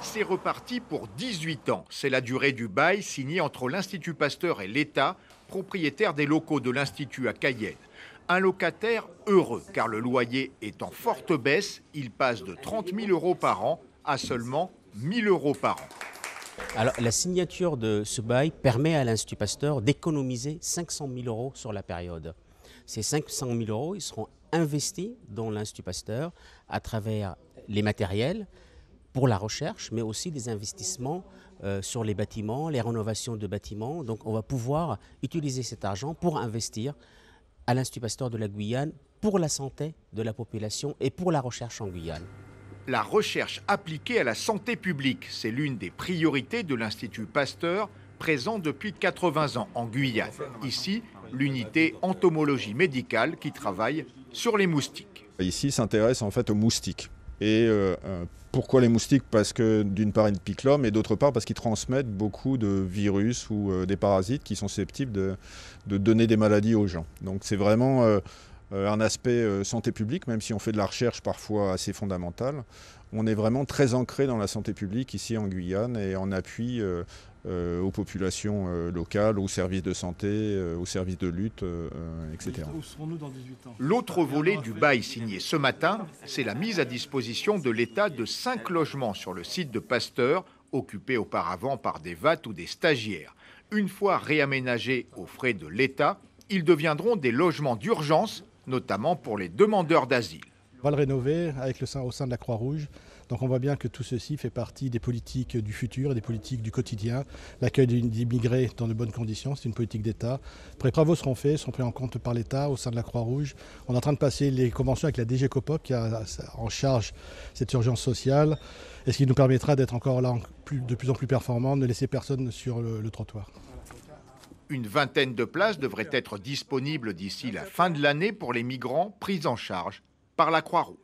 C'est reparti pour 18 ans. C'est la durée du bail signé entre l'Institut Pasteur et l'État, propriétaire des locaux de l'Institut à Cayenne. Un locataire heureux, car le loyer est en forte baisse. Il passe de 30 000 € par an à seulement 1 000 € par an. Alors, la signature de ce bail permet à l'Institut Pasteur d'économiser 500 000 € sur la période. Ces 500 000 € ils seront investis dans l'Institut Pasteur à travers les matériels, pour la recherche, mais aussi des investissements sur les bâtiments, les rénovations de bâtiments. Donc on va pouvoir utiliser cet argent pour investir à l'Institut Pasteur de la Guyane pour la santé de la population et pour la recherche en Guyane. La recherche appliquée à la santé publique, c'est l'une des priorités de l'Institut Pasteur, présent depuis 80 ans en Guyane. Ici, l'unité entomologie médicale qui travaille sur les moustiques. Ici, s'intéresse en fait aux moustiques. Et pourquoi les moustiques? Parce que d'une part ils piquent l'homme et d'autre part parce qu'ils transmettent beaucoup de virus ou des parasites qui sont susceptibles de donner des maladies aux gens. Donc c'est vraiment un aspect santé publique, même si on fait de la recherche parfois assez fondamentale. On est vraiment très ancré dans la santé publique ici en Guyane et en appui aux populations locales, aux services de santé, aux services de lutte, etc. Où serons-nous dans 18 ans? L'autre volet du bail signé ce matin, c'est la mise à disposition de l'État de 5 logements sur le site de Pasteur, occupés auparavant par des VAT ou des stagiaires. Une fois réaménagés aux frais de l'État, ils deviendront des logements d'urgence, notamment pour les demandeurs d'asile. On va le rénover au sein de la Croix-Rouge. Donc on voit bien que tout ceci fait partie des politiques du futur et des politiques du quotidien. L'accueil d'immigrés dans de bonnes conditions, c'est une politique d'État. Après, les travaux seront faits, seront pris en compte par l'État au sein de la Croix-Rouge. On est en train de passer les conventions avec la DGCOPOC qui a en charge cette urgence sociale, et ce qui nous permettra d'être encore là de plus en plus performants, de ne laisser personne sur le trottoir. Une vingtaine de places devraient être disponibles d'ici la fin de l'année pour les migrants pris en charge par la Croix-Rouge.